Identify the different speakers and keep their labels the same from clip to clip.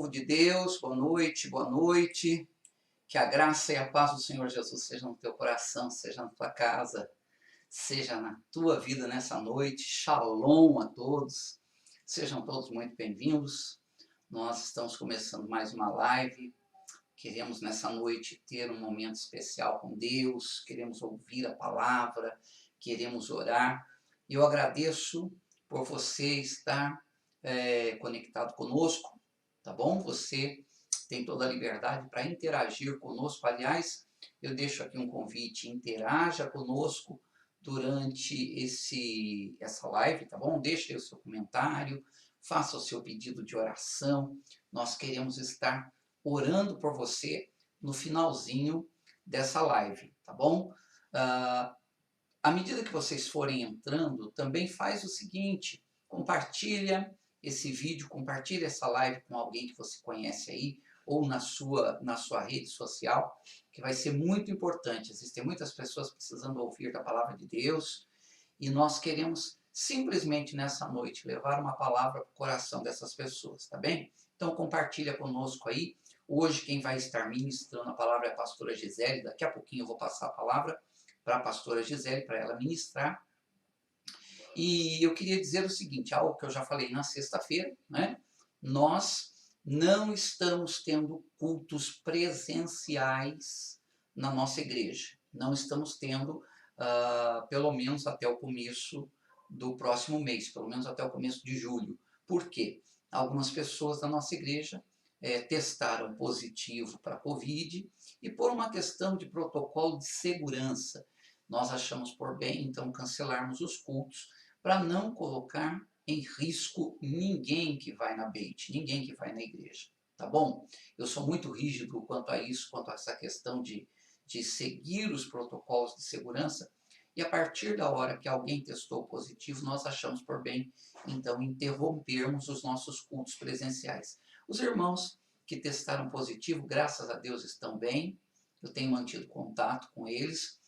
Speaker 1: povo de Deus, boa noite, boa noite. Que a graça e a paz do Senhor Jesus sejam no teu coração, seja na tua casa, seja na tua vida nessa noite. Shalom a todos, sejam todos muito bem-vindos. Nós estamos começando mais uma live. Queremos nessa noite ter um momento especial com Deus, queremos ouvir a palavra, queremos orar. E eu agradeço por você estar conectado conosco, tá bom? Você tem toda a liberdade para interagir conosco. Aliás, eu deixo aqui um convite, interaja conosco durante essa live, tá bom? Deixe aí o seu comentário, faça o seu pedido de oração. Nós queremos estar orando por você no finalzinho dessa live, tá bom? À medida que vocês forem entrando, também faz o seguinte, compartilha esse vídeo, compartilha essa live com alguém que você conhece aí, ou na sua rede social, que vai ser muito importante. Existem muitas pessoas precisando ouvir da palavra de Deus, e nós queremos simplesmente nessa noite levar uma palavra para o coração dessas pessoas, tá bem? Então compartilha conosco aí. Hoje quem vai estar ministrando a palavra é a pastora Gisele. Daqui a pouquinho eu vou passar a palavra para a pastora Gisele, para ela ministrar. E eu queria dizer o seguinte, algo que eu já falei na sexta-feira, né? Nós não estamos tendo cultos presenciais na nossa igreja. Não estamos tendo, pelo menos até o começo do próximo mês, pelo menos até o começo de julho. Por quê? Algumas pessoas da nossa igreja testaram positivo para a Covid e por uma questão de protocolo de segurança, nós achamos por bem, então, cancelarmos os cultos para não colocar em risco ninguém que vai na Beit, ninguém que vai na igreja, tá bom? Eu sou muito rígido quanto a isso, quanto a essa questão de seguir os protocolos de segurança, e a partir da hora que alguém testou positivo, nós achamos por bem, então, interrompermos os nossos cultos presenciais. Os irmãos que testaram positivo, graças a Deus, estão bem, eu tenho mantido contato com eles,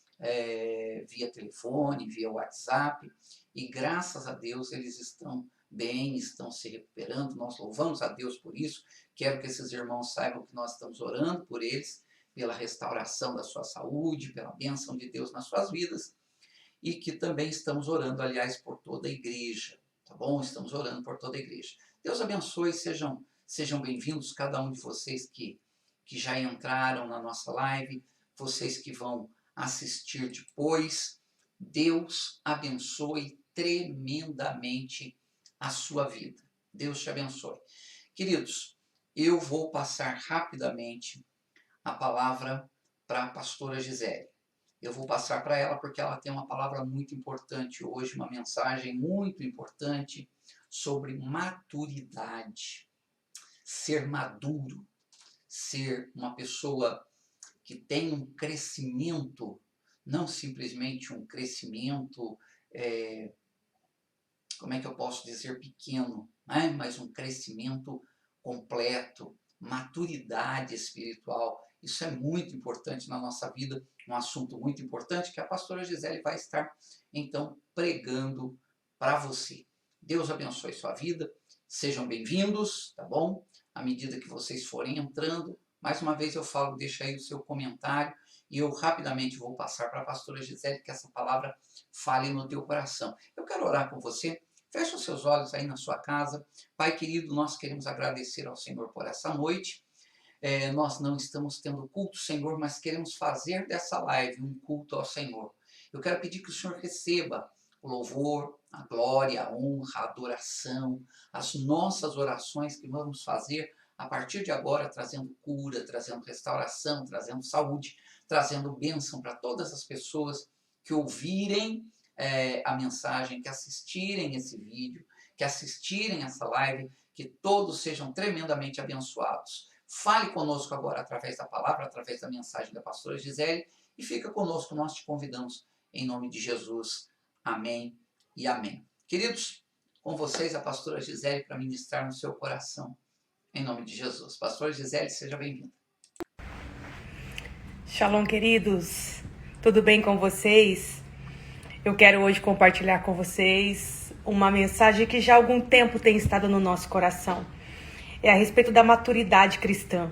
Speaker 1: via telefone, via WhatsApp, e graças a Deus eles estão bem, estão se recuperando, nós louvamos a Deus por isso. Quero que esses irmãos saibam que nós estamos orando por eles, pela restauração da sua saúde, pela bênção de Deus nas suas vidas, e que também estamos orando, aliás, por toda a igreja, tá bom? Estamos orando por toda a igreja. Deus abençoe, sejam bem-vindos, cada um de vocês que já entraram na nossa live, vocês que vão assistir depois. Deus abençoe tremendamente a sua vida. Deus te abençoe. Queridos, eu vou passar rapidamente a palavra para a pastora Gisele. Eu vou passar para ela porque ela tem uma palavra muito importante hoje, uma mensagem muito importante sobre maturidade. Ser maduro, ser uma pessoa que tem um crescimento, não simplesmente um crescimento, como é que eu posso dizer, pequeno, né? Mas um crescimento completo, maturidade espiritual. Isso é muito importante na nossa vida, um assunto muito importante que a pastora Gisele vai estar, então, pregando para você. Deus abençoe sua vida, sejam bem-vindos, tá bom? À medida que vocês forem entrando, mais uma vez eu falo, deixa aí o seu comentário e eu rapidamente vou passar para a pastora Gisele que essa palavra fale no teu coração. Eu quero orar com você, feche os seus olhos aí na sua casa. Pai querido, nós queremos agradecer ao Senhor por essa noite. Nós não estamos tendo culto, Senhor, mas queremos fazer dessa live um culto ao Senhor. Eu quero pedir que o Senhor receba o louvor, a glória, a honra, a adoração, as nossas orações que vamos fazer a partir de agora, trazendo cura, trazendo restauração, trazendo saúde, trazendo bênção para todas as pessoas que ouvirem a mensagem, que assistirem esse vídeo, que assistirem essa live, que todos sejam tremendamente abençoados. Fale conosco agora através da palavra, através da mensagem da pastora Gisele, e fica conosco, nós te convidamos em nome de Jesus. Amém e amém. Queridos, com vocês a pastora Gisele para ministrar no seu coração. Em nome de Jesus. Pastor Gisele, seja bem-vinda.
Speaker 2: Shalom, queridos. Tudo bem com vocês? Eu quero hoje compartilhar com vocês uma mensagem que já há algum tempo tem estado no nosso coração. é a respeito da maturidade cristã.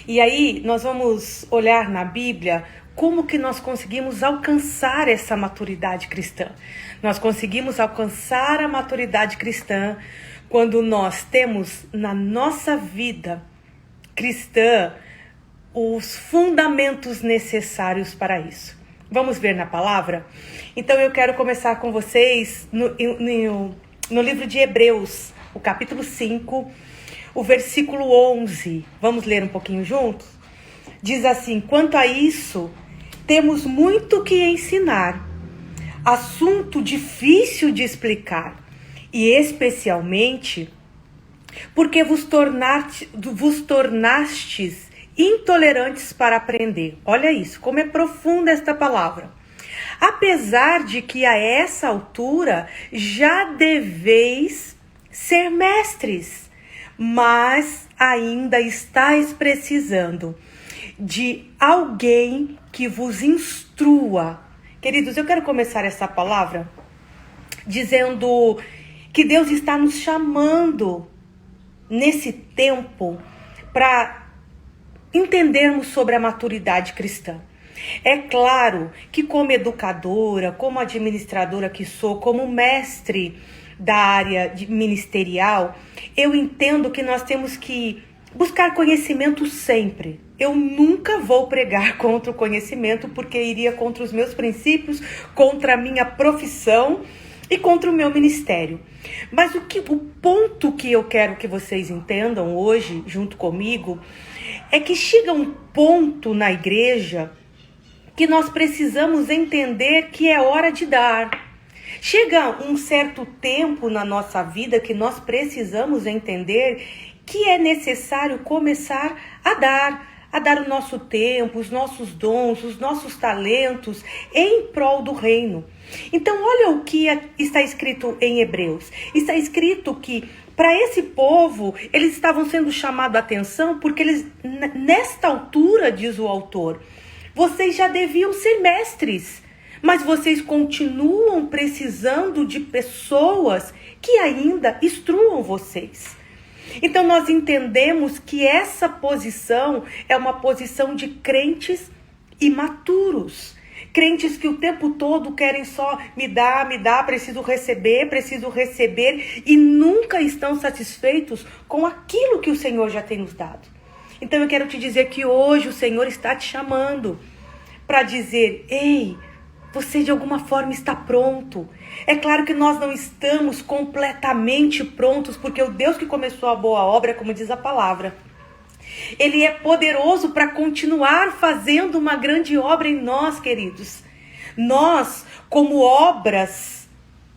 Speaker 2: E aí nós vamos olhar na Bíblia como que nós conseguimos alcançar essa maturidade cristã. Nós conseguimos alcançar a maturidade cristã quando nós temos na nossa vida cristã os fundamentos necessários para isso. Vamos ver na palavra? Então eu quero começar com vocês no livro de Hebreus, o capítulo 5, o versículo 11. Vamos ler um pouquinho juntos? Diz assim: quanto a isso, temos muito que ensinar, assunto difícil de explicar, e especialmente porque vos tornastes intolerantes para aprender. Olha isso, como é profunda esta palavra. Apesar de que a essa altura já deveis ser mestres, mas ainda estáis precisando de alguém que vos instrua. Queridos, eu quero começar essa palavra dizendo que Deus está nos chamando nesse tempo para entendermos sobre a maturidade cristã. É claro que como educadora, como administradora que sou, como mestre da área ministerial, eu entendo que nós temos que buscar conhecimento sempre. Eu nunca vou pregar contra o conhecimento, porque iria contra os meus princípios, contra a minha profissão e contra o meu ministério. Mas o ponto que eu quero que vocês entendam hoje, junto comigo, é que chega um ponto na igreja que nós precisamos entender que é hora de dar. Chega um certo tempo na nossa vida que nós precisamos entender que é necessário começar a dar o nosso tempo, os nossos dons, os nossos talentos em prol do reino. Então, olha o que está escrito em Hebreus. Está escrito que para esse povo, eles estavam sendo chamados a atenção porque eles, nesta altura, diz o autor, vocês já deviam ser mestres, mas vocês continuam precisando de pessoas que ainda instruam vocês. Então nós entendemos que essa posição é uma posição de crentes imaturos. Crentes que o tempo todo querem só me dá, preciso receber e nunca estão satisfeitos com aquilo que o Senhor já tem nos dado. Então eu quero te dizer que hoje o Senhor está te chamando para dizer: ei, você de alguma forma está pronto. É claro que nós não estamos completamente prontos, porque o Deus que começou a boa obra, como diz a palavra, Ele é poderoso para continuar fazendo uma grande obra em nós, queridos. Nós, como obras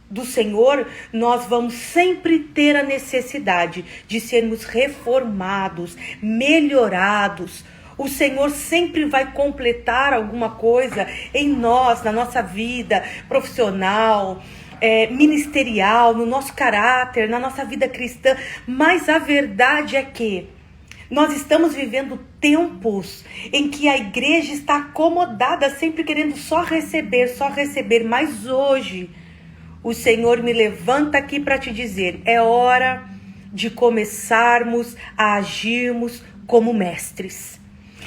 Speaker 2: do Senhor, nós vamos sempre ter a necessidade de sermos reformados, melhorados. O Senhor sempre vai completar alguma coisa em nós, na nossa vida profissional, ministerial, no nosso caráter, na nossa vida cristã. Mas a verdade é que nós estamos vivendo tempos em que a igreja está acomodada, sempre querendo só receber. Mas hoje o Senhor me levanta aqui para te dizer: é hora de começarmos a agirmos como mestres.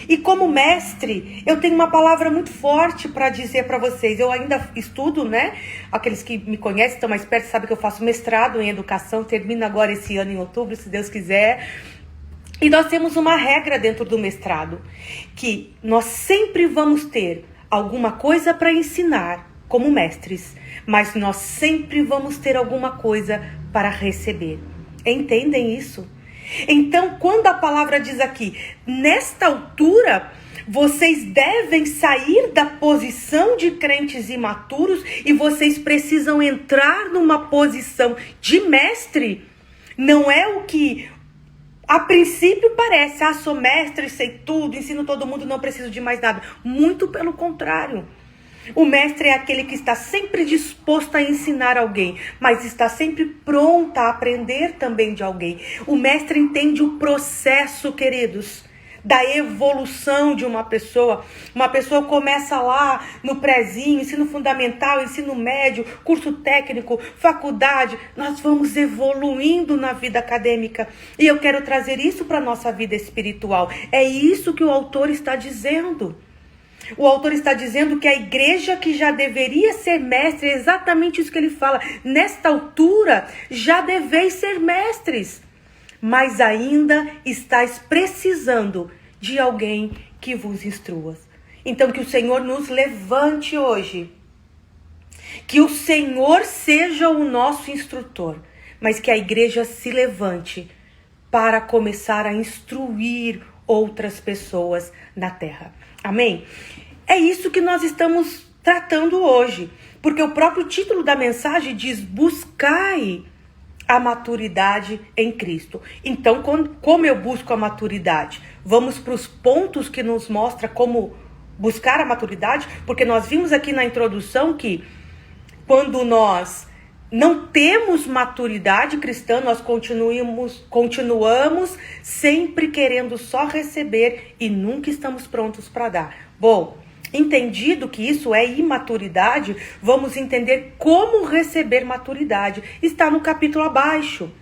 Speaker 2: E como mestre, eu tenho uma palavra muito forte para dizer para vocês. Eu ainda estudo, né? Aqueles que me conhecem, estão mais perto, sabem que eu faço mestrado em educação. Termino agora esse ano em outubro, se Deus quiser. E nós temos uma regra dentro do mestrado, que nós sempre vamos ter alguma coisa para ensinar como mestres, mas nós sempre vamos ter alguma coisa para receber. Entendem isso? Então, quando a palavra diz aqui, nesta altura, vocês devem sair da posição de crentes imaturos e vocês precisam entrar numa posição de mestre, não é o que a princípio parece: sou mestre, sei tudo, ensino todo mundo, não preciso de mais nada. Muito pelo contrário. O mestre é aquele que está sempre disposto a ensinar alguém, mas está sempre pronto a aprender também de alguém. O mestre entende o processo, queridos. da evolução de uma pessoa. Uma pessoa começa lá no prézinho, ensino fundamental, ensino médio, curso técnico, faculdade. Nós vamos evoluindo na vida acadêmica. E eu quero trazer isso para a nossa vida espiritual. É isso que o autor está dizendo. O autor está dizendo que a igreja que já deveria ser mestre, é exatamente isso que ele fala. Nesta altura, já deveis ser mestres, mas ainda estáis precisando de alguém que vos instrua. Então, que o Senhor nos levante hoje. Que o Senhor seja o nosso instrutor, mas que a igreja se levante para começar a instruir outras pessoas na terra. Amém? É isso que nós estamos tratando hoje, porque o próprio título da mensagem diz: buscai a maturidade em Cristo. Então, como eu busco a maturidade? Vamos para os pontos que nos mostra como buscar a maturidade, porque nós vimos aqui na introdução que quando nós não temos maturidade cristã, nós continuamos sempre querendo só receber e nunca estamos prontos para dar. Bom, entendido que isso é imaturidade, vamos entender como receber maturidade. Está no capítulo abaixo.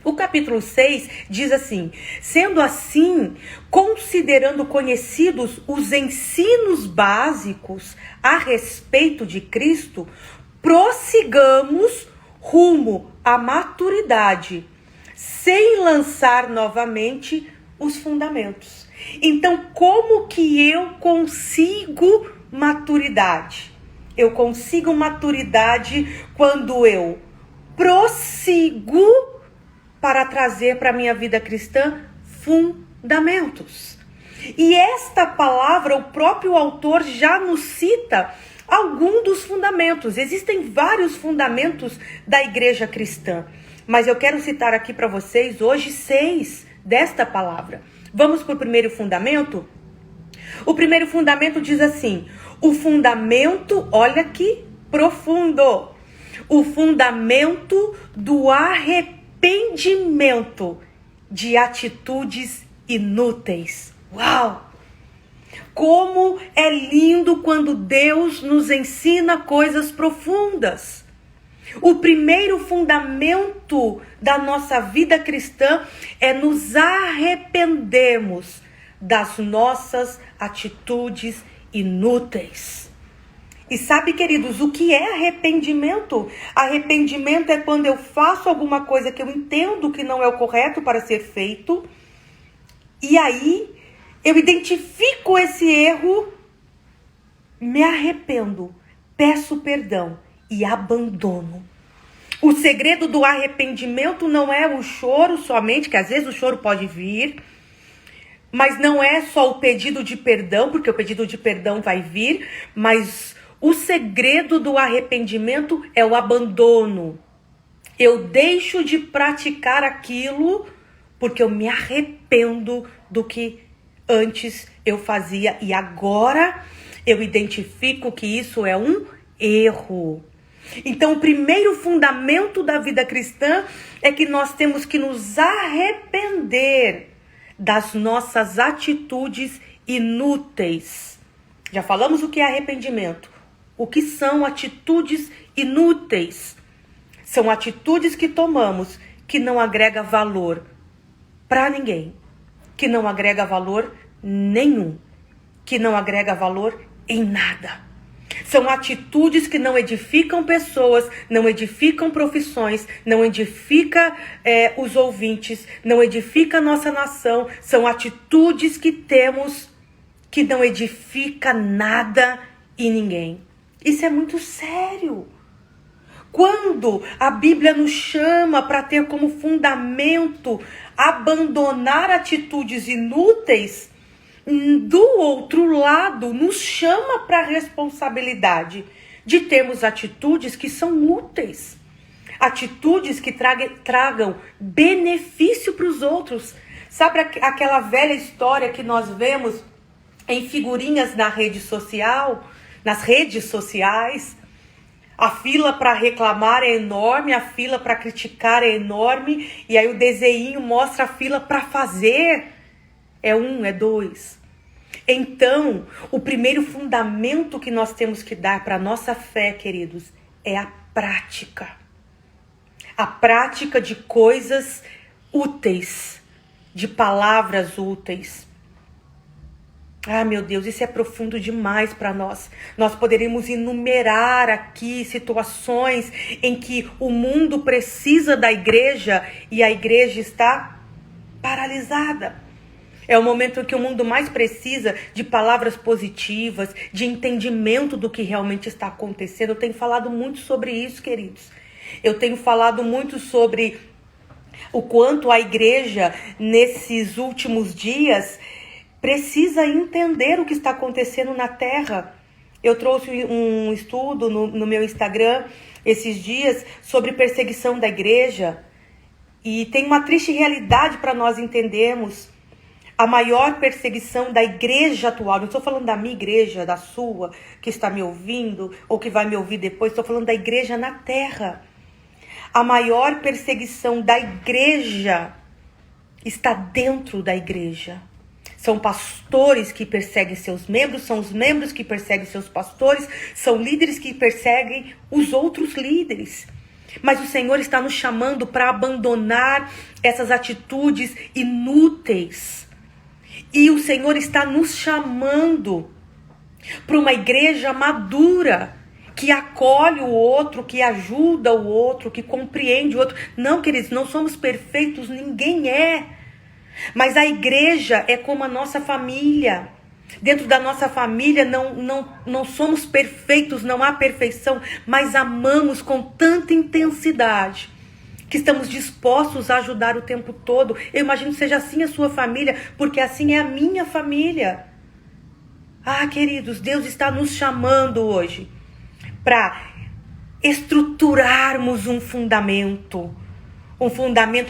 Speaker 2: O capítulo 6 diz assim: sendo assim, considerando conhecidos os ensinos básicos a respeito de Cristo, prossigamos rumo à maturidade, sem lançar novamente os fundamentos. Então, como que eu consigo maturidade? Eu consigo maturidade quando eu prossigo para trazer para a minha vida cristã fundamentos. E esta palavra, o próprio autor já nos cita algum dos fundamentos. Existem vários fundamentos da igreja cristã, mas eu quero citar aqui para vocês hoje 6 desta palavra. Vamos para o primeiro fundamento? O primeiro fundamento diz assim: o fundamento, olha que profundo, o fundamento do arrependimento de atitudes inúteis. Uau! Como é lindo quando Deus nos ensina coisas profundas. O primeiro fundamento da nossa vida cristã é nos arrependermos das nossas atitudes inúteis. E sabe, queridos, o que é arrependimento? Arrependimento é quando eu faço alguma coisa que eu entendo que não é o correto para ser feito, e aí eu identifico esse erro, me arrependo, peço perdão e abandono. O segredo do arrependimento não é o choro somente, que às vezes o choro pode vir, mas não é só o pedido de perdão, porque o pedido de perdão vai vir, mas o segredo do arrependimento é o abandono. Eu deixo de praticar aquilo porque eu me arrependo do que antes eu fazia e agora eu identifico que isso é um erro. Então, o primeiro fundamento da vida cristã é que nós temos que nos arrepender das nossas atitudes inúteis. Já falamos o que é arrependimento. O que são atitudes inúteis? São atitudes que tomamos que não agrega valor para ninguém, que não agrega valor nenhum, que não agrega valor em nada. São atitudes que não edificam pessoas, não edificam profissões, não edificam os ouvintes, não edificam a nossa nação. São atitudes que temos que não edifica nada e ninguém. Isso é muito sério. Quando a Bíblia nos chama para ter como fundamento abandonar atitudes inúteis, do outro lado, nos chama para a responsabilidade de termos atitudes que são úteis. Atitudes que tragam benefício para os outros. Sabe aquela velha história que nós vemos em figurinhas na rede social, nas redes sociais? A fila para reclamar é enorme, a fila para criticar é enorme, e aí o desenho mostra a fila para fazer. é um, é dois. Então, o primeiro fundamento que nós temos que dar para a nossa fé, queridos, é a prática. A prática de coisas úteis, de palavras úteis. Ah, meu Deus, isso é profundo demais para nós. Nós poderíamos enumerar aqui situações em que o mundo precisa da igreja e a igreja está paralisada. É o momento em que o mundo mais precisa de palavras positivas, de entendimento do que realmente está acontecendo. Eu tenho falado muito sobre isso, queridos. Eu tenho falado muito sobre o quanto a igreja, nesses últimos dias, precisa entender o que está acontecendo na terra. Eu trouxe um estudo no meu Instagram esses dias sobre perseguição da igreja. E tem uma triste realidade para nós entendermos. A maior perseguição da igreja atual, não estou falando da minha igreja, da sua, que está me ouvindo, ou que vai me ouvir depois, estou falando da igreja na terra. A maior perseguição da igreja está dentro da igreja. São pastores que perseguem seus membros, são os membros que perseguem seus pastores, são líderes que perseguem os outros líderes. Mas o Senhor está nos chamando para abandonar essas atitudes inúteis. E o Senhor está nos chamando para uma igreja madura, que acolhe o outro, que ajuda o outro, que compreende o outro. Não, queridos, não somos perfeitos, ninguém é. Mas a igreja é como a nossa família. Dentro da nossa família não somos perfeitos, não há perfeição, mas amamos com tanta intensidade que estamos dispostos a ajudar o tempo todo. Eu imagino que seja assim a sua família, porque assim é a minha família. Ah, queridos, Deus está nos chamando hoje para estruturarmos um fundamento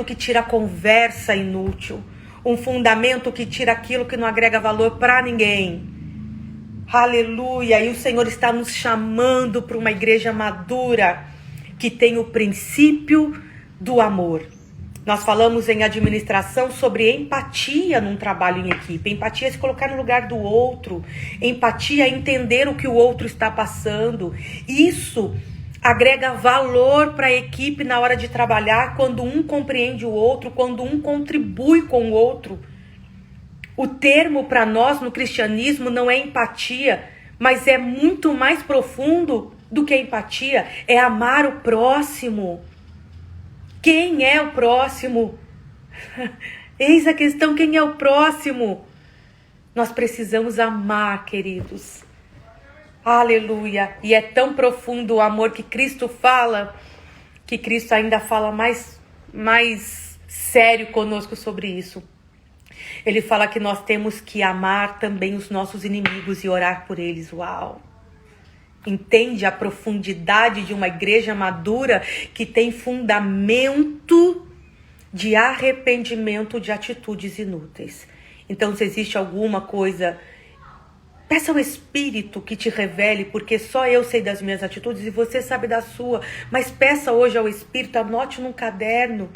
Speaker 2: que tira a conversa inútil, um fundamento que tira aquilo que não agrega valor para ninguém. Aleluia! E o Senhor está nos chamando para uma igreja madura, que tem o princípio do amor. Nós falamos em administração sobre empatia num trabalho em equipe. Empatia é se colocar no lugar do outro. Empatia é entender o que o outro está passando. Isso agrega valor para a equipe na hora de trabalhar, quando um compreende o outro, quando um contribui com o outro. O termo para nós no cristianismo não é empatia, mas é muito mais profundo do que empatia. É amar o próximo. Quem é o próximo? Eis a questão, quem é o próximo? Nós precisamos amar, queridos. Aleluia. E é tão profundo o amor que Cristo fala, que Cristo ainda fala mais sério conosco sobre isso. Ele fala que nós temos que amar também os nossos inimigos e orar por eles. Uau! Entende a profundidade de uma igreja madura que tem fundamento de arrependimento de atitudes inúteis. Então, se existe alguma coisa, peça ao Espírito que te revele, porque só eu sei das minhas atitudes e você sabe da sua. Mas peça hoje ao Espírito, anote num caderno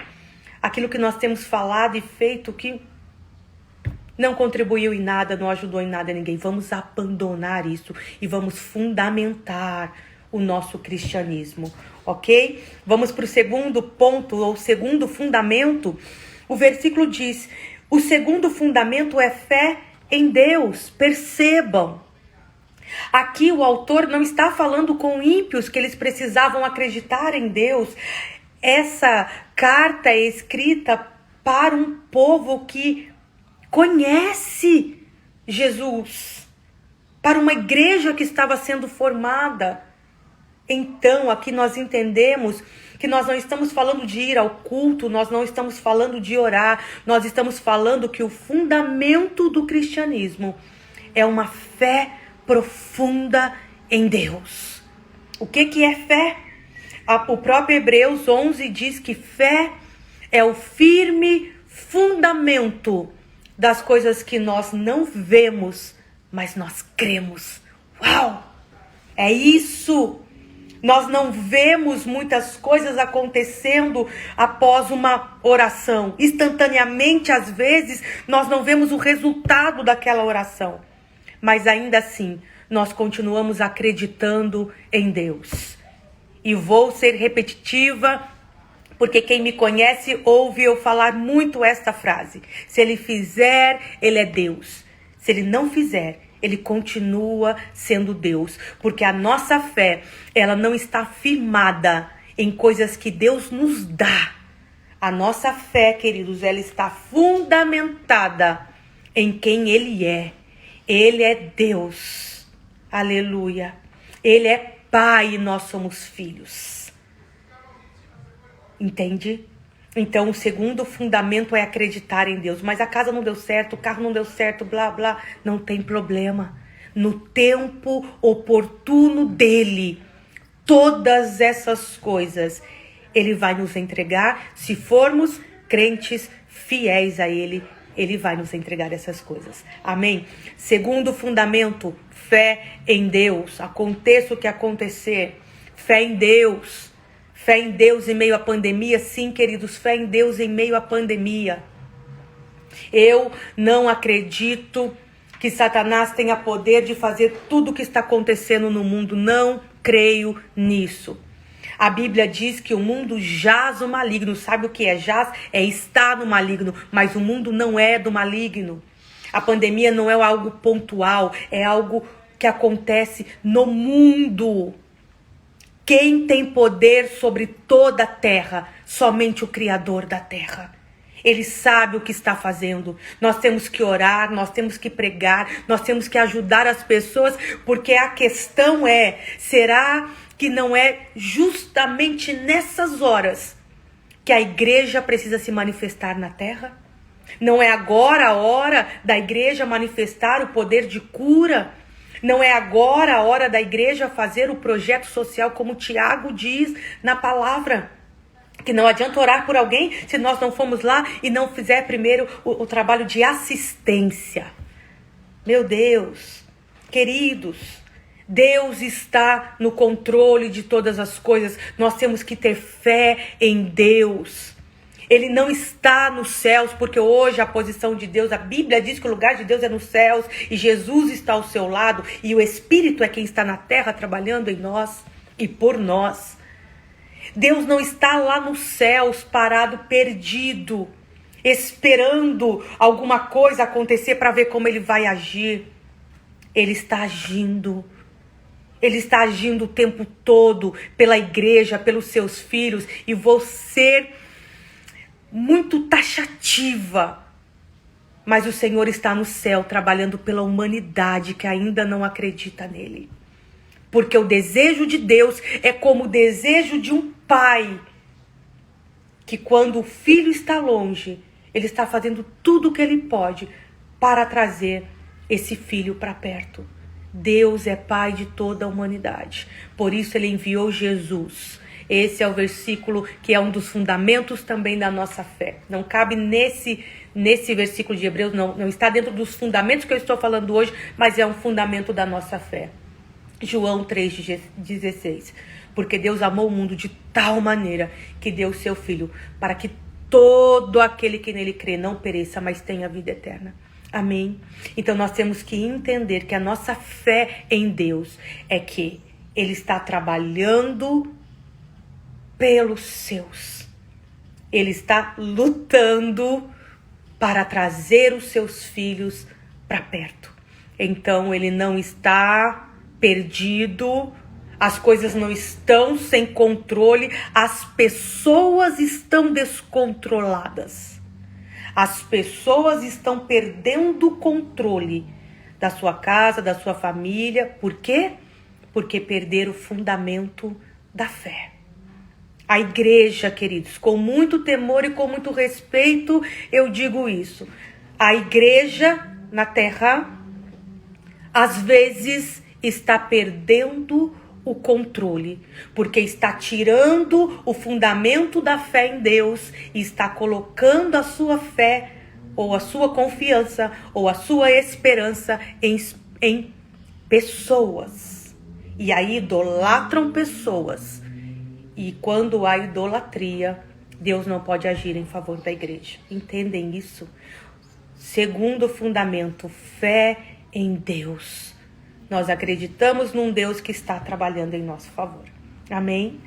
Speaker 2: aquilo que nós temos falado e feito que não contribuiu em nada, não ajudou em nada a ninguém. Vamos abandonar isso e vamos fundamentar o nosso cristianismo, ok? Vamos para o segundo ponto, ou segundo fundamento. O versículo diz: o segundo fundamento é fé em Deus. Percebam, aqui o autor não está falando com ímpios que eles precisavam acreditar em Deus. Essa carta é escrita para um povo que conhece Jesus, para uma igreja que estava sendo formada. Então, aqui nós entendemos que nós não estamos falando de ir ao culto, nós não estamos falando de orar, nós estamos falando que o fundamento do cristianismo é uma fé profunda em Deus. O que é fé? O próprio Hebreus 11 diz que fé é o firme fundamento das coisas que nós não vemos, mas nós cremos. Uau! É isso! Nós não vemos muitas coisas acontecendo após uma oração. Instantaneamente, às vezes, nós não vemos o resultado daquela oração. Mas ainda assim, nós continuamos acreditando em Deus. E vou ser repetitiva, porque quem me conhece ouve eu falar muito esta frase. Se ele fizer, ele é Deus. Se ele não fizer, ele continua sendo Deus, porque a nossa fé, ela não está firmada em coisas que Deus nos dá. A nossa fé, queridos, ela está fundamentada em quem Ele é. Ele é Deus. Aleluia. Ele é Pai e nós somos filhos. Entende? Então, o segundo fundamento é acreditar em Deus. Mas a casa não deu certo, o carro não deu certo, blá, blá. Não tem problema. No tempo oportuno dele, todas essas coisas, ele vai nos entregar. Se formos crentes fiéis a ele, ele vai nos entregar essas coisas. Amém? Segundo fundamento, fé em Deus. Aconteça o que acontecer, fé em Deus. Fé em Deus em meio à pandemia? Sim, queridos, fé em Deus em meio à pandemia. Eu não acredito que Satanás tenha poder de fazer tudo o que está acontecendo no mundo. Não creio nisso. A Bíblia diz que o mundo jaz o maligno. Sabe o que é jaz? É estar no maligno, mas o mundo não é do maligno. A pandemia não é algo pontual, é algo que acontece no mundo. Quem tem poder sobre toda a terra? Somente o Criador da terra. Ele sabe o que está fazendo. Nós temos que orar, nós temos que pregar, nós temos que ajudar as pessoas, porque a questão é, será que não é justamente nessas horas que a igreja precisa se manifestar na terra? Não é agora a hora da igreja manifestar o poder de cura? Não é agora a hora da igreja fazer o projeto social, como Tiago diz na palavra? Que não adianta orar por alguém se nós não formos lá e não fizer primeiro o trabalho de assistência. Meu Deus, queridos, Deus está no controle de todas as coisas. Nós temos que ter fé em Deus. Ele não está nos céus, porque hoje a posição de Deus, a Bíblia diz que o lugar de Deus é nos céus e Jesus está ao seu lado e o Espírito é quem está na terra trabalhando em nós e por nós. Deus não está lá nos céus parado, perdido, esperando alguma coisa acontecer para ver como ele vai agir. Ele está agindo. Ele está agindo o tempo todo pela igreja, pelos seus filhos. E vou ser muito taxativa, mas o Senhor está no céu trabalhando pela humanidade que ainda não acredita nele. Porque o desejo de Deus é como o desejo de um pai, que quando o filho está longe, ele está fazendo tudo o que ele pode para trazer esse filho para perto. Deus é pai de toda a humanidade, por isso ele enviou Jesus. Esse é o versículo que é um dos fundamentos também da nossa fé. Não cabe nesse versículo de Hebreus, não está dentro dos fundamentos que eu estou falando hoje, mas é um fundamento da nossa fé. João 3,16. Porque Deus amou o mundo de tal maneira que deu o seu Filho, para que todo aquele que nele crê não pereça, mas tenha vida eterna. Amém? Então nós temos que entender que a nossa fé em Deus é que Ele está trabalhando pelos seus. Ele está lutando para trazer os seus filhos para perto. Então ele não está perdido, as coisas não estão sem controle, as pessoas estão descontroladas. As pessoas estão perdendo o controle da sua casa, da sua família. Por quê? Porque perderam o fundamento da fé. A igreja, queridos, com muito temor e com muito respeito, eu digo isso. A igreja na terra, às vezes, está perdendo o controle, porque está tirando o fundamento da fé em Deus e está colocando a sua fé, ou a sua confiança, ou a sua esperança em pessoas. E aí idolatram pessoas. E quando há idolatria, Deus não pode agir em favor da igreja. Entendem isso? Segundo fundamento, fé em Deus. Nós acreditamos num Deus que está trabalhando em nosso favor. Amém?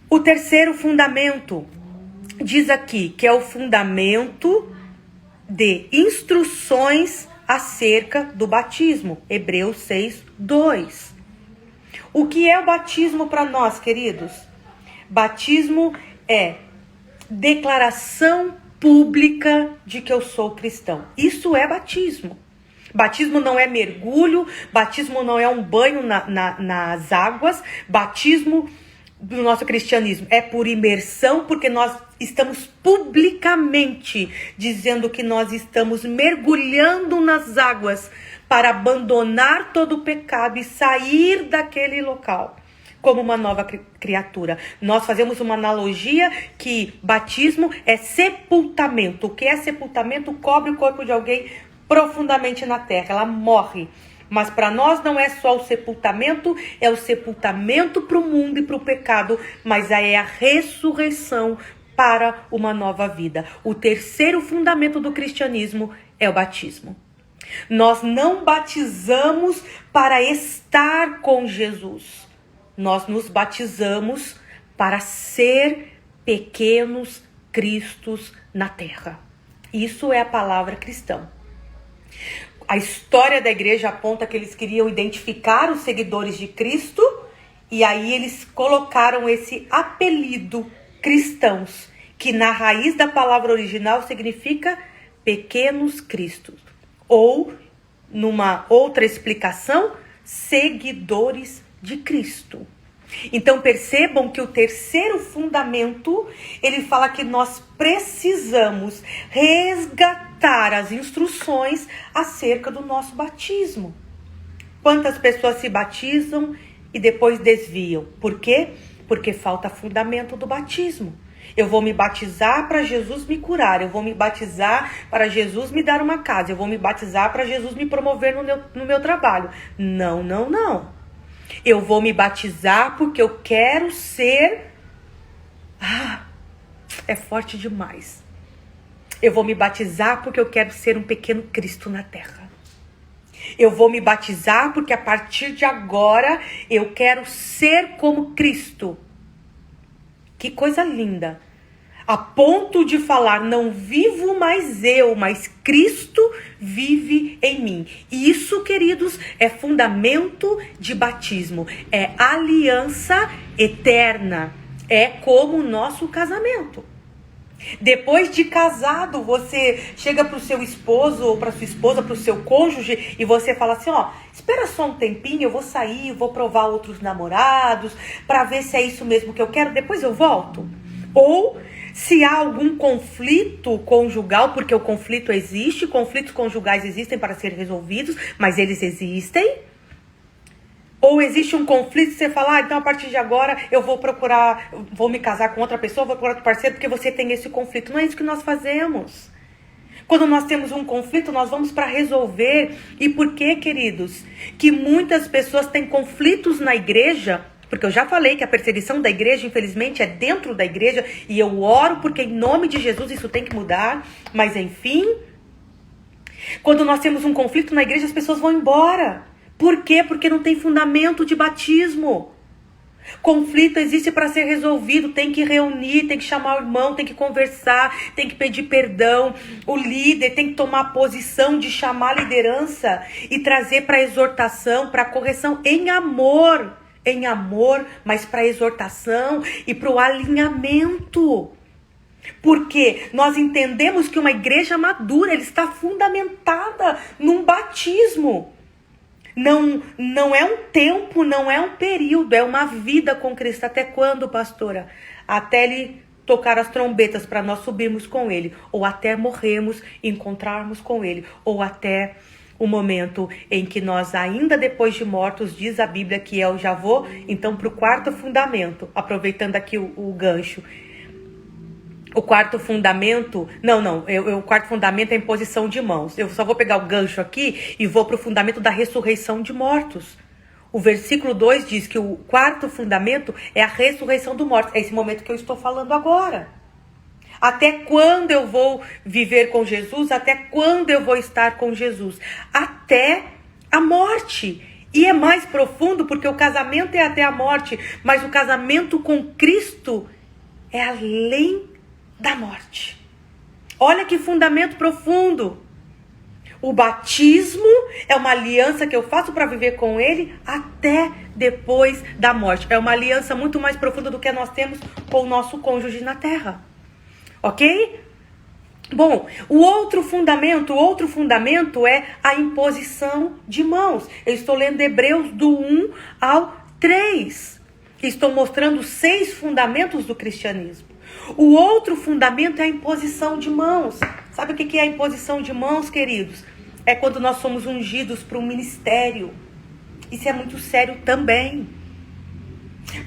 Speaker 2: O terceiro fundamento diz aqui que é o fundamento de instruções acerca do batismo. Hebreus 6, 2. O que é o batismo para nós, queridos? Batismo é declaração pública de que eu sou cristão. Isso é batismo. Batismo não é mergulho, batismo não é um banho nas águas, batismo do nosso cristianismo é por imersão, porque nós estamos publicamente dizendo que nós estamos mergulhando nas águas para abandonar todo o pecado e sair daquele local como uma nova criatura. Nós fazemos uma analogia que batismo é sepultamento. O que é sepultamento? Cobre o corpo de alguém profundamente na terra, ela morre. Mas para nós não é só o sepultamento, é o sepultamento para o mundo e para o pecado, mas aí é a ressurreição para uma nova vida. O terceiro fundamento do cristianismo é o batismo. Nós não batizamos para estar com Jesus. Nós nos batizamos para ser pequenos cristos na terra. Isso é a palavra cristão. A história da igreja aponta que eles queriam identificar os seguidores de Cristo e aí eles colocaram esse apelido cristãos, que na raiz da palavra original significa pequenos cristos. Ou, numa outra explicação, seguidores de Cristo. Então percebam que o terceiro fundamento, ele fala que nós precisamos resgatar as instruções acerca do nosso batismo. Quantas pessoas se batizam e depois desviam? Por quê? Porque falta fundamento do batismo. Eu vou me batizar para Jesus me curar, eu vou me batizar para Jesus me dar uma casa, eu vou me batizar para Jesus me promover no meu trabalho. Não, não, não. Eu vou me batizar porque eu quero ser... é forte demais. Eu vou me batizar porque eu quero ser um pequeno Cristo na terra. Eu vou me batizar porque a partir de agora eu quero ser como Cristo. Que coisa linda. A ponto de falar, não vivo mais eu, mas Cristo vive em mim. E isso, queridos, é fundamento de batismo. É aliança eterna. É como o nosso casamento. Depois de casado, você chega para o seu esposo ou para sua esposa, para o seu cônjuge, e você fala assim, ó, espera só um tempinho, eu vou sair, vou provar outros namorados, para ver se é isso mesmo que eu quero, depois eu volto. Ou se há algum conflito conjugal, porque o conflito existe, conflitos conjugais existem para ser resolvidos, mas eles existem. Ou existe um conflito, você fala, então a partir de agora eu vou me casar com outra pessoa, vou procurar outro parceiro, porque você tem esse conflito. Não é isso que nós fazemos. Quando nós temos um conflito, nós vamos para resolver. E por que, queridos? Que muitas pessoas têm conflitos na igreja, porque eu já falei que a perseguição da igreja, infelizmente, é dentro da igreja, e eu oro porque em nome de Jesus isso tem que mudar, mas enfim, quando nós temos um conflito na igreja, as pessoas vão embora. Por quê? Porque não tem fundamento de batismo. Conflito existe para ser resolvido, tem que reunir, tem que chamar o irmão, tem que conversar, tem que pedir perdão. O líder tem que tomar a posição de chamar a liderança e trazer para exortação, para correção em amor, mas para exortação e para o alinhamento. Porque nós entendemos que uma igreja madura, ela está fundamentada num batismo. Não é um tempo, não é um período, é uma vida com Cristo. Até quando, pastora? Até Ele tocar as trombetas para nós subirmos com Ele, ou até morrermos e encontrarmos com Ele, ou até o momento em que nós, ainda depois de mortos, diz a Bíblia que eu já vou, então, para o quarto fundamento, aproveitando aqui o gancho. O quarto fundamento, o quarto fundamento é a imposição de mãos. Eu só vou pegar o gancho aqui e vou para o fundamento da ressurreição de mortos. O versículo 2 diz que o quarto fundamento é a ressurreição do morto. É esse momento que eu estou falando agora. Até quando eu vou viver com Jesus? Até quando eu vou estar com Jesus? Até a morte. E é mais profundo porque o casamento é até a morte, mas o casamento com Cristo é além da morte. Olha que fundamento profundo. O batismo é uma aliança que eu faço para viver com Ele até depois da morte. É uma aliança muito mais profunda do que nós temos com o nosso cônjuge na terra. Ok? Bom, o outro fundamento é a imposição de mãos. Eu estou lendo Hebreus do 1 ao 3. Estou mostrando 6 fundamentos do cristianismo. O outro fundamento é a imposição de mãos. Sabe o que é a imposição de mãos, queridos? É quando nós somos ungidos para um ministério. Isso é muito sério também.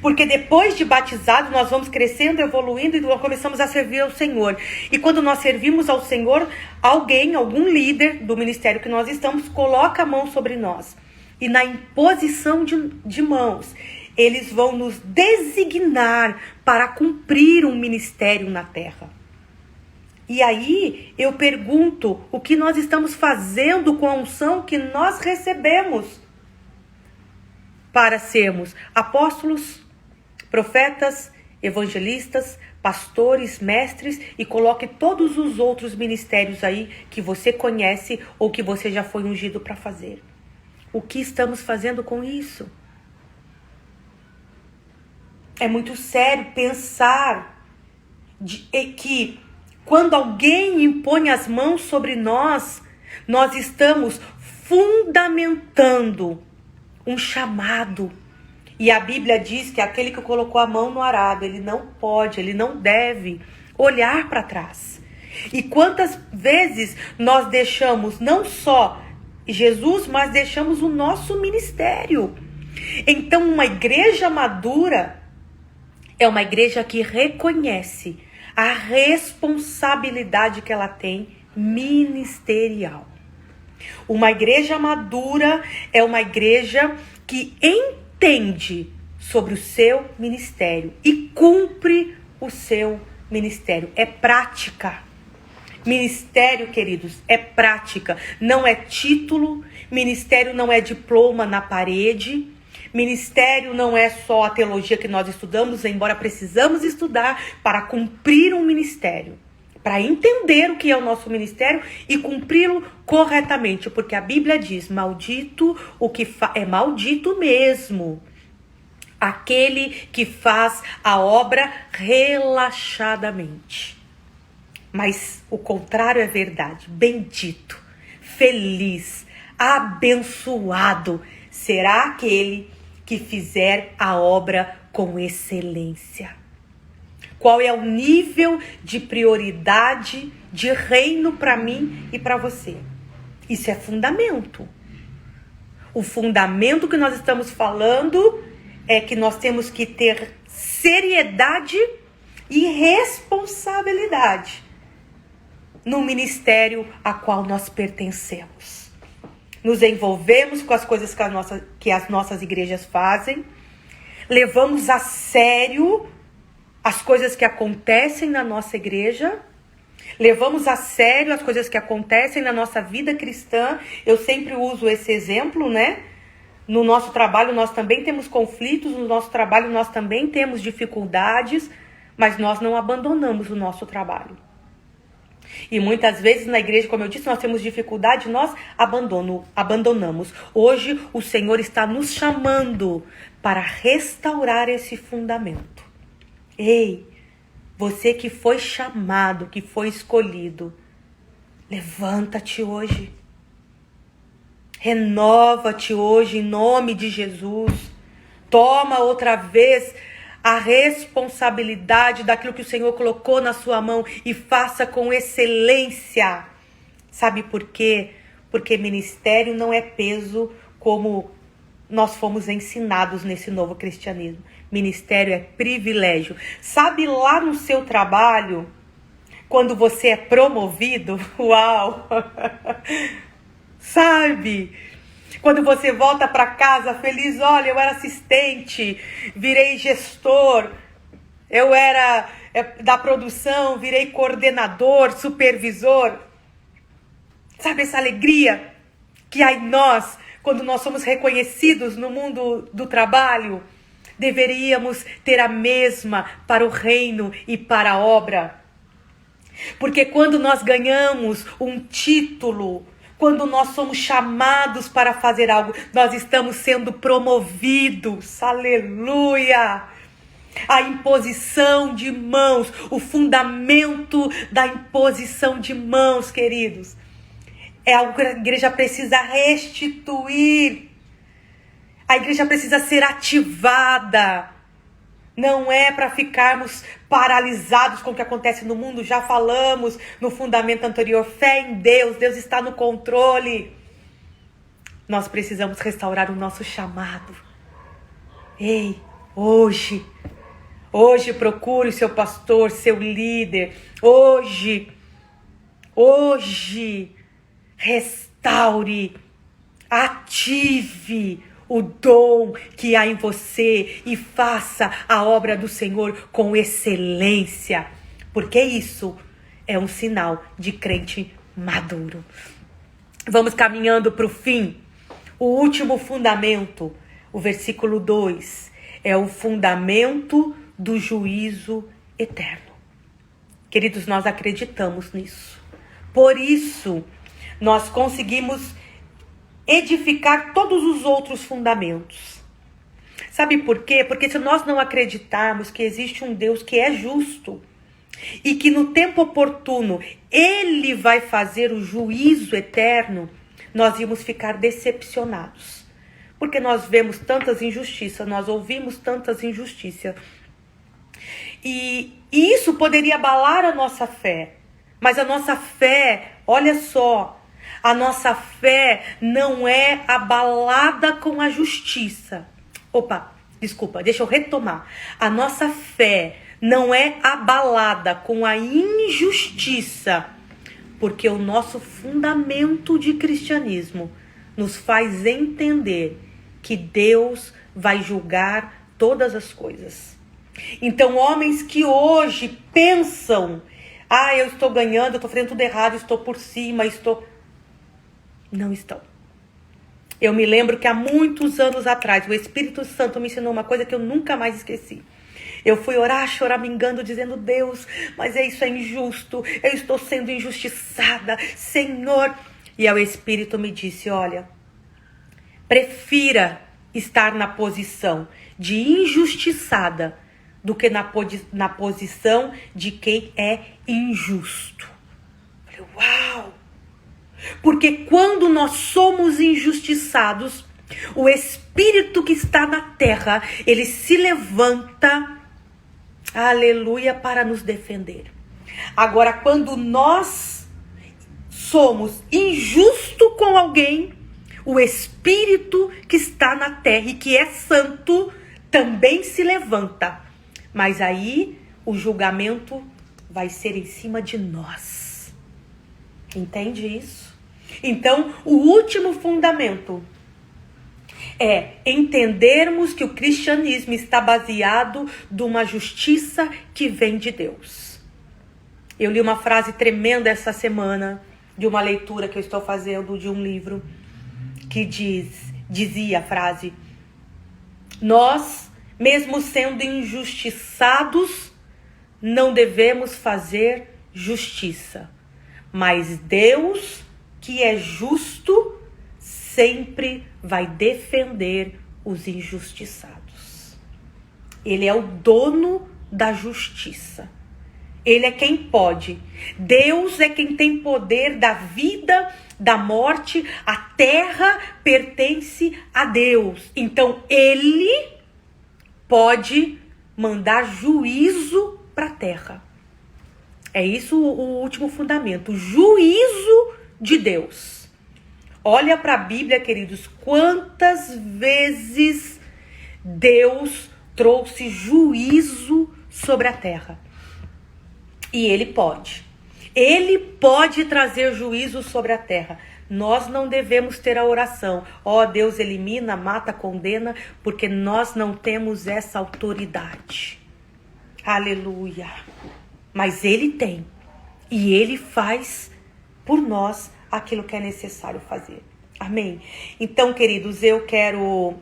Speaker 2: Porque depois de batizado, nós vamos crescendo, evoluindo e nós começamos a servir ao Senhor. E quando nós servimos ao Senhor, algum líder do ministério que nós estamos, coloca a mão sobre nós. E na imposição de mãos, eles vão nos designar para cumprir um ministério na terra. E aí eu pergunto, o que nós estamos fazendo com a unção que nós recebemos para sermos apóstolos, profetas, evangelistas, pastores, mestres, e coloque todos os outros ministérios aí que você conhece ou que você já foi ungido para fazer. O que estamos fazendo com isso? É muito sério pensar que quando alguém impõe as mãos sobre nós, nós estamos fundamentando um chamado. E a Bíblia diz que aquele que colocou a mão no arado, ele não deve olhar para trás. E quantas vezes nós deixamos não só Jesus, mas deixamos o nosso ministério. Então, uma igreja madura é uma igreja que reconhece a responsabilidade que ela tem ministerial. Uma igreja madura é uma igreja que entende sobre o seu ministério e cumpre o seu ministério. É prática. Ministério, queridos, é prática. Não é título. Ministério não é diploma na parede. Ministério não é só a teologia que nós estudamos, embora precisamos estudar para cumprir um ministério. Para entender o que é o nosso ministério e cumpri-lo corretamente. Porque a Bíblia diz, maldito o que é maldito mesmo aquele que faz a obra relaxadamente. Mas o contrário é verdade. Bendito, feliz, abençoado será aquele que fizer a obra com excelência. Qual é o nível de prioridade de reino para mim e para você? Isso é fundamento. O fundamento que nós estamos falando é que nós temos que ter seriedade e responsabilidade no ministério a qual nós pertencemos. Nos envolvemos com as coisas que as nossas igrejas fazem, levamos a sério as coisas que acontecem na nossa igreja, levamos a sério as coisas que acontecem na nossa vida cristã. Eu sempre uso esse exemplo, né? No nosso trabalho nós também temos conflitos, no nosso trabalho nós também temos dificuldades, mas nós não abandonamos o nosso trabalho. E muitas vezes na igreja, como eu disse, nós temos dificuldade, nós abandonamos. Hoje o Senhor está nos chamando para restaurar esse fundamento. Ei, você que foi chamado, que foi escolhido, levanta-te hoje. Renova-te hoje em nome de Jesus. Toma outra vez a responsabilidade daquilo que o Senhor colocou na sua mão e faça com excelência. Sabe por quê? Porque ministério não é peso como nós fomos ensinados nesse novo cristianismo. Ministério é privilégio. Sabe lá no seu trabalho, quando você é promovido? Uau! Sabe? Quando você volta para casa feliz, olha, eu era assistente, virei gestor, eu era da produção, virei coordenador, supervisor. Sabe essa alegria que há em nós, quando nós somos reconhecidos no mundo do trabalho? Deveríamos ter a mesma para o reino e para a obra. Porque quando nós ganhamos um título, quando nós somos chamados para fazer algo, nós estamos sendo promovidos. Aleluia! A imposição de mãos, o fundamento da imposição de mãos, queridos, é algo que a igreja precisa restituir. A igreja precisa ser ativada. Não é para ficarmos paralisados com o que acontece no mundo. Já falamos no fundamento anterior. Fé em Deus. Deus está no controle. Nós precisamos restaurar o nosso chamado. Ei, hoje procure o seu pastor, seu líder. Hoje, restaure, ative o dom que há em você e faça a obra do Senhor com excelência, porque isso é um sinal de crente maduro. Vamos caminhando para o fim. O último fundamento, o versículo 2, é o fundamento do juízo eterno. Queridos, nós acreditamos nisso. Por isso, nós conseguimos edificar todos os outros fundamentos. Sabe por quê? Porque se nós não acreditarmos que existe um Deus que é justo e que no tempo oportuno Ele vai fazer o juízo eterno, nós íamos ficar decepcionados. Porque nós vemos tantas injustiças, nós ouvimos tantas injustiças. E isso poderia abalar a nossa fé. Mas a nossa fé, olha só, a nossa fé não é abalada com a justiça. Desculpa, deixa eu retomar. A nossa fé não é abalada com a injustiça, porque o nosso fundamento de cristianismo nos faz entender que Deus vai julgar todas as coisas. Então, homens que hoje pensam, eu estou ganhando, eu estou fazendo tudo errado, estou por cima, não estão. Eu me lembro que há muitos anos atrás, o Espírito Santo me ensinou uma coisa que eu nunca mais esqueci. Eu fui orar, choramingando, dizendo: Deus, mas isso é injusto, eu estou sendo injustiçada, Senhor. E aí o Espírito me disse: olha, prefira estar na posição de injustiçada do que na posição de quem é injusto. Eu falei: uau! Porque quando nós somos injustiçados, o Espírito que está na terra, ele se levanta, aleluia, para nos defender. Agora, quando nós somos injustos com alguém, o Espírito que está na terra e que é santo também se levanta. Mas aí o julgamento vai ser em cima de nós. Entende isso? Então, o último fundamento é entendermos que o cristianismo está baseado numa justiça que vem de Deus. Eu li uma frase tremenda essa semana, de uma leitura que eu estou fazendo de um livro, que dizia a frase: nós, mesmo sendo injustiçados, não devemos fazer justiça. Mas Deus, que é justo, sempre vai defender os injustiçados. Ele é o dono da justiça. Ele é quem pode. Deus é quem tem poder da vida, da morte. A terra pertence a Deus. Então, Ele pode mandar juízo para a terra. É isso o último fundamento. O juízo de Deus. Olha para a Bíblia, queridos. Quantas vezes Deus trouxe juízo sobre a terra. E Ele pode. Ele pode trazer juízo sobre a terra. Nós não devemos ter a oração, ó Deus, elimina, mata, condena, porque nós não temos essa autoridade. Aleluia. Mas Ele tem. E Ele faz por nós aquilo que é necessário fazer. Amém? Então, queridos, eu quero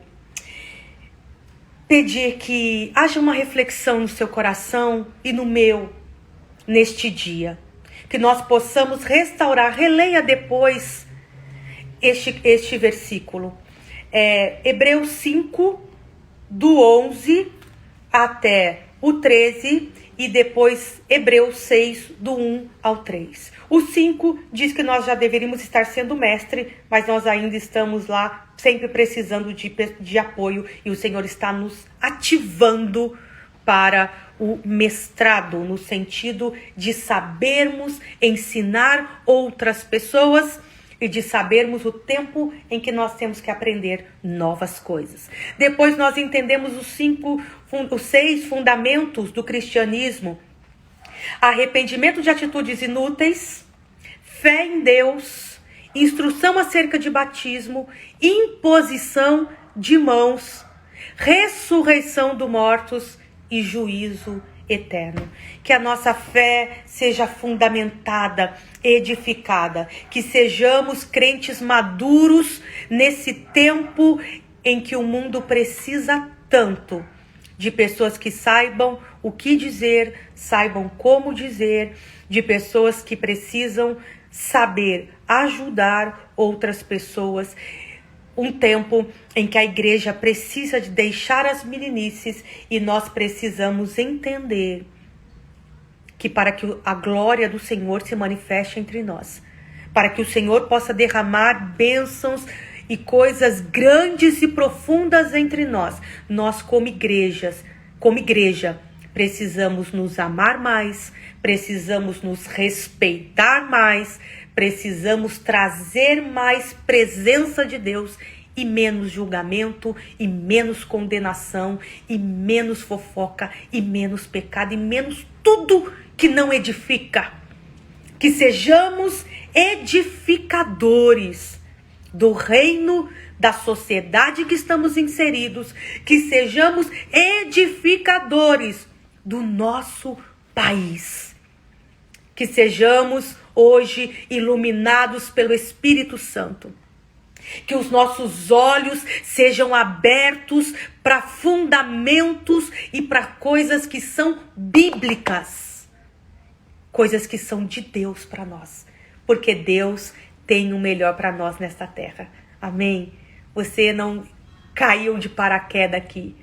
Speaker 2: pedir que haja uma reflexão no seu coração e no meu, neste dia. Que nós possamos restaurar, releia depois este versículo. Hebreus 5, do 11 até o 13, e depois Hebreus 6, do 1 ao 3. O 5 diz que nós já deveríamos estar sendo mestre, mas nós ainda estamos lá sempre precisando de apoio, e o Senhor está nos ativando para o mestrado, no sentido de sabermos ensinar outras pessoas e de sabermos o tempo em que nós temos que aprender novas coisas. Depois nós entendemos os 6 fundamentos do cristianismo: arrependimento de atitudes inúteis, fé em Deus, instrução acerca de batismo, imposição de mãos, ressurreição dos mortos e juízo eterno. Que a nossa fé seja fundamentada, edificada, que sejamos crentes maduros nesse tempo em que o mundo precisa tanto de pessoas que saibam o que dizer, saibam como dizer, de pessoas que precisam saber ajudar outras pessoas. Um tempo em que a igreja precisa de deixar as meninices, e nós precisamos entender que para que a glória do Senhor se manifeste entre nós, para que o Senhor possa derramar bênçãos e coisas grandes e profundas entre nós, nós como igreja, precisamos nos amar mais, precisamos nos respeitar mais, precisamos trazer mais presença de Deus e menos julgamento, e menos condenação, e menos fofoca, e menos pecado, e menos tudo que não edifica. Que sejamos edificadores do reino, da sociedade que estamos inseridos, que sejamos edificadores do nosso país. Que sejamos hoje iluminados pelo Espírito Santo. Que os nossos olhos sejam abertos para fundamentos e para coisas que são bíblicas. Coisas que são de Deus para nós. Porque Deus tem o melhor para nós nesta terra. Amém? Você não caiu de paraquedas aqui.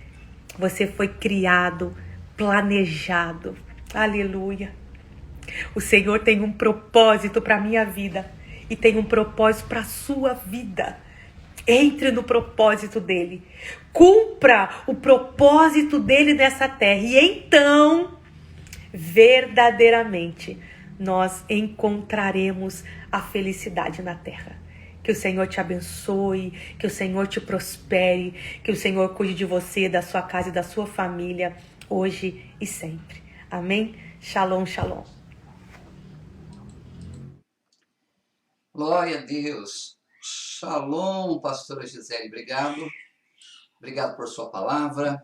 Speaker 2: Você foi criado, planejado. Aleluia. O Senhor tem um propósito para a minha vida e tem um propósito para a sua vida. Entre no propósito dele. Cumpra o propósito dele nessa terra. E então, verdadeiramente, nós encontraremos a felicidade na terra. Que o Senhor te abençoe, que o Senhor te prospere, que o Senhor cuide de você, da sua casa e da sua família, hoje e sempre. Amém? Shalom, shalom.
Speaker 1: Glória a Deus. Shalom, pastora Gisele. Obrigado. Obrigado por sua palavra.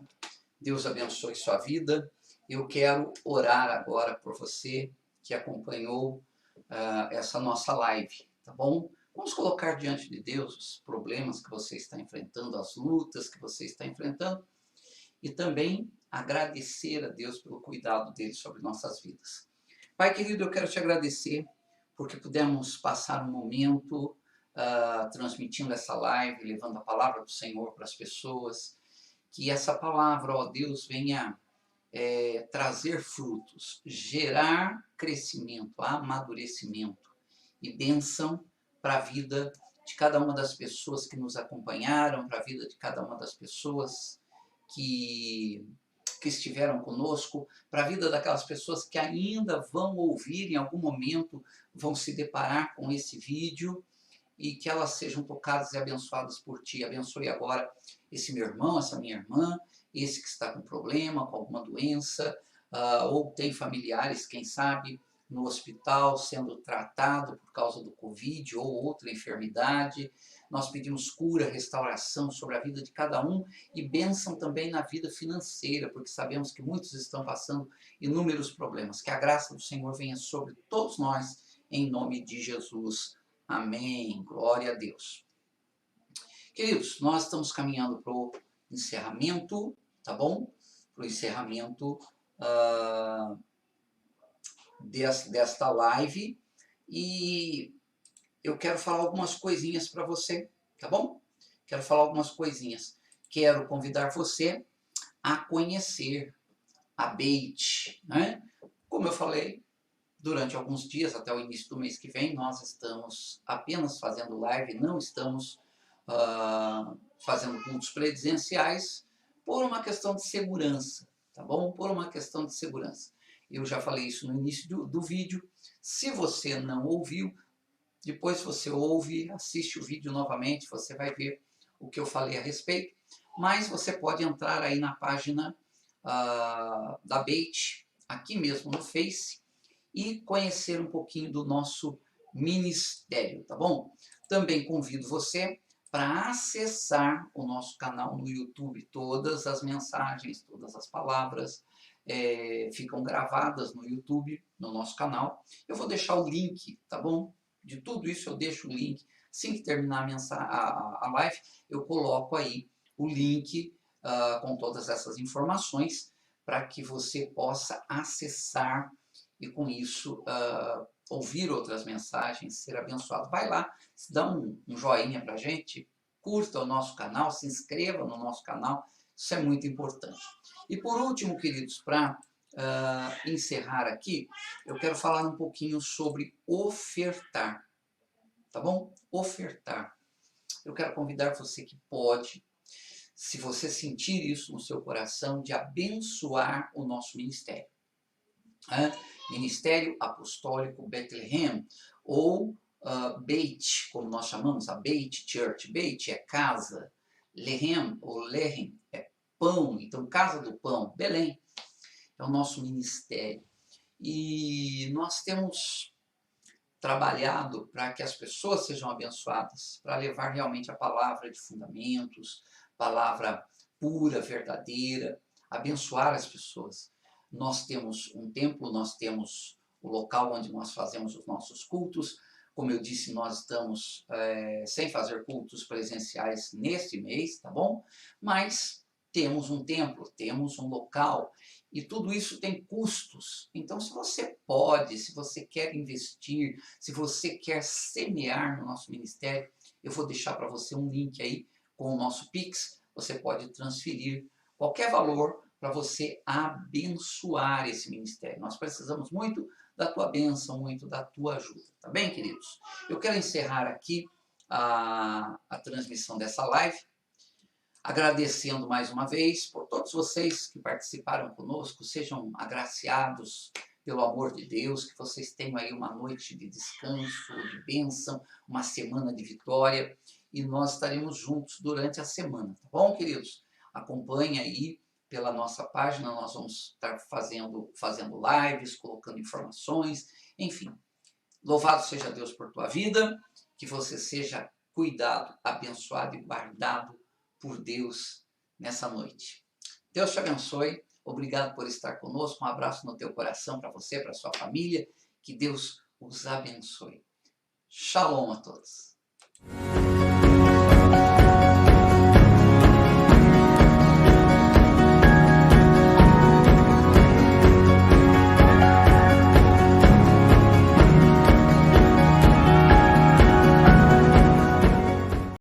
Speaker 1: Deus abençoe sua vida. Eu quero orar agora por você que acompanhou essa nossa live, tá bom? Vamos colocar diante de Deus os problemas que você está enfrentando, as lutas que você está enfrentando, e também agradecer a Deus pelo cuidado dele sobre nossas vidas. Pai querido, eu quero te agradecer porque pudemos passar um momento transmitindo essa live, levando a palavra do Senhor para as pessoas, que essa palavra, ó Deus, venha trazer frutos, gerar crescimento, amadurecimento e bênção para a vida de cada uma das pessoas que nos acompanharam, para a vida de cada uma das pessoas que estiveram conosco, para a vida daquelas pessoas que ainda vão ouvir, em algum momento vão se deparar com esse vídeo, e que elas sejam tocadas e abençoadas por Ti. Abençoe agora esse meu irmão, essa minha irmã, esse que está com problema, com alguma doença, ou tem familiares, quem sabe, no hospital sendo tratado por causa do Covid ou outra enfermidade. Nós pedimos cura, restauração sobre a vida de cada um e bênção também na vida financeira, porque sabemos que muitos estão passando inúmeros problemas. Que a graça do Senhor venha sobre todos nós, em nome de Jesus. Amém. Glória a Deus. Queridos, nós estamos caminhando para o encerramento, tá bom? Para o encerramento desta live. E eu quero falar algumas coisinhas para você, tá bom? Quero falar algumas coisinhas. Quero convidar você a conhecer a Beit, né? Como eu falei, durante alguns dias, até o início do mês que vem, nós estamos apenas fazendo live, não estamos fazendo cultos presenciais por uma questão de segurança, tá bom? Por uma questão de segurança. Eu já falei isso no início do vídeo. Se você não ouviu, depois você ouve, assiste o vídeo novamente, você vai ver o que eu falei a respeito. Mas você pode entrar aí na página da Beit, aqui mesmo no Face, e conhecer um pouquinho do nosso ministério, tá bom? Também convido você para acessar o nosso canal no YouTube. Todas as mensagens, todas as palavras ficam gravadas no YouTube, no nosso canal. Eu vou deixar o link, tá bom? De tudo isso eu deixo o link. Assim que terminar a live, eu coloco aí o link com todas essas informações para que você possa acessar e com isso ouvir outras mensagens, ser abençoado. Vai lá, dá um joinha para a gente, curta o nosso canal, se inscreva no nosso canal, isso é muito importante. E por último, queridos, para encerrar aqui, eu quero falar um pouquinho sobre ofertar, tá bom? Ofertar. Eu quero convidar você que pode, se você sentir isso no seu coração, de abençoar o nosso ministério. Ministério Apostólico Bethlehem, ou Beit, como nós chamamos, a Beit Church. Beit é casa, Lehem, ou Lehem, é pão, então casa do pão, Belém, é o nosso ministério. E nós temos trabalhado para que as pessoas sejam abençoadas, para levar realmente a palavra de fundamentos, palavra pura, verdadeira, abençoar as pessoas. Nós temos um templo, nós temos o local onde nós fazemos os nossos cultos. Como eu disse, nós estamos sem fazer cultos presenciais neste mês, tá bom? Mas temos um templo, temos um local e tudo isso tem custos. Então, se você pode, se você quer investir, se você quer semear no nosso ministério, eu vou deixar para você um link aí com o nosso Pix. Você pode transferir qualquer valor para você abençoar esse ministério. Nós precisamos muito da tua bênção, muito da tua ajuda. Tá bem, queridos? Eu quero encerrar aqui a transmissão dessa live, agradecendo mais uma vez por todos vocês que participaram conosco. Sejam agraciados pelo amor de Deus, que vocês tenham aí uma noite de descanso, de bênção, uma semana de vitória, e nós estaremos juntos durante a semana, tá bom, queridos? Acompanhe aí pela nossa página, nós vamos estar fazendo lives, colocando informações, enfim. Louvado seja Deus por tua vida, que você seja cuidado, abençoado e guardado por Deus nessa noite. Deus te abençoe, obrigado por estar conosco, um abraço no teu coração para você, para sua família, que Deus os abençoe. Shalom a todos.